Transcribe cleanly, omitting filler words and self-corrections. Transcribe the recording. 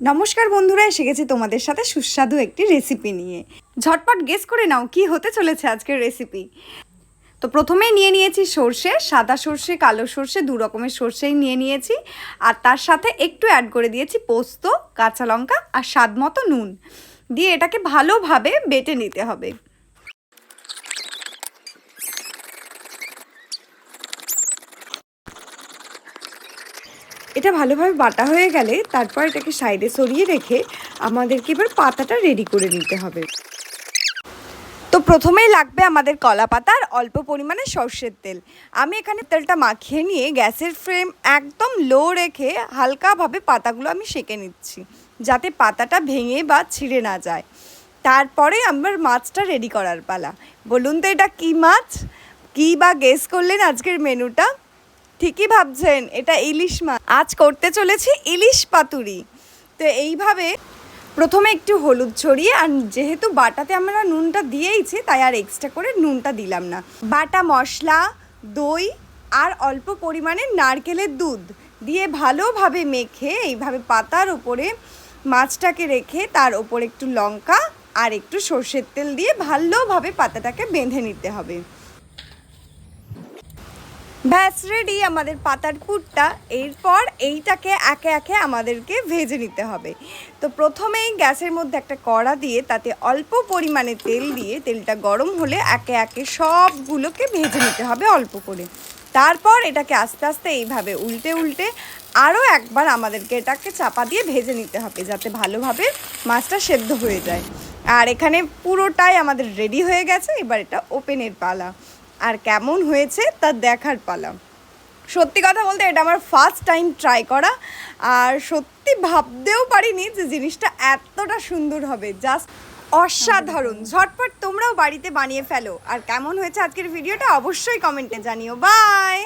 নমস্কার বন্ধুরা, এসে গেছি তোমাদের সাথে সুস্বাদু একটি রেসিপি নিয়ে। ঝটপট গেস করে নাও কি হতে চলেছে আজকের রেসিপি। তো প্রথমেই নিয়ে নিয়েছি সর্ষে, সাদা সর্ষে, কালো সর্ষে, দু রকমের সর্ষেই নিয়ে নিয়েছি। আর তার সাথে একটু অ্যাড করে দিয়েছি পোস্ত, কাঁচা লঙ্কা আর স্বাদ মতো নুন দিয়ে এটাকে ভালোভাবে বেটে নিতে হবে। এটা ভালোভাবে বাটা হয়ে গেলে তারপর এটাকে সাইডে সরিয়ে রেখে আমাদেরকে এবার পাতাটা রেডি করে নিতে হবে। তো প্রথমেই লাগবে আমাদের কলা পাতা আর অল্প পরিমাণে সর্ষের তেল। আমি এখানে তেলটা মাখিয়ে নিয়ে গ্যাসের ফ্লেম একদম লো রেখে হালকাভাবে পাতাগুলো আমি সেঁকে নিচ্ছি, যাতে পাতাটা ভেঙে বা ছিঁড়ে না যায়। তারপরে আমার মাছটা রেডি করার পালা। বলুন তো এটা কী মাছ, কী বা গেস করলেন আজকের মেনুটা? ঠিকই ভাবছেন, এটা ইলিশ মাছ। আজ করতে চলেছি ইলিশ পাতুরি। তো এইভাবে প্রথমে একটু হলুদ ছড়িয়ে, আর যেহেতু বাটাতে আমরা নুনটা দিয়েইছি তাই আর এক্সট্রা করে নুনটা দিলাম না। বাটা মশলা, দই আর অল্প পরিমাণে নারকেলের দুধ দিয়ে ভালোভাবে মেখে এইভাবে পাতার ওপরে মাছটাকে রেখে তার ওপর একটু লঙ্কা আর একটু সর্ষের তেল দিয়ে ভালোভাবে পাতাটাকে বেঁধে নিতে হবে। ব্যাস রেডি আমাদের পাতার পুরটা। এরপর এইটাকে একে একে আমাদেরকে ভেজে নিতে হবে। তো প্রথমেই গ্যাসের মধ্যে একটা কড়া দিয়ে তাতে অল্প পরিমাণে তেল দিয়ে তেলটা গরম হলে একে একে সবগুলোকে ভেজে নিতে হবে অল্প করে। তারপর এটাকে আস্তে আস্তে এইভাবে উল্টে উল্টে আরও একবার আমাদেরকে এটাকে চাপা দিয়ে ভেজে নিতে হবে, যাতে ভালোভাবে মাছটা সেদ্ধ হয়ে যায়। আর এখানে পুরোটাই আমাদের রেডি হয়ে গেছে। এবার এটা ওপেনের পালা, আর কেমন হয়েছে তা দেখার পালা। সত্যি কথা বলতে এটা আমার ফার্স্ট টাইম ট্রাই করা, আর সত্যি ভাবতেও পারিনি যে জিনিসটা এতটা সুন্দর হবে। জাস্ট অসাধারণ। ঝটপট তোমরাও বাড়িতে বানিয়ে ফেলো। আর কেমন হয়েছে আজকের ভিডিওটা অবশ্যই কমেন্টে জানিও। বাই।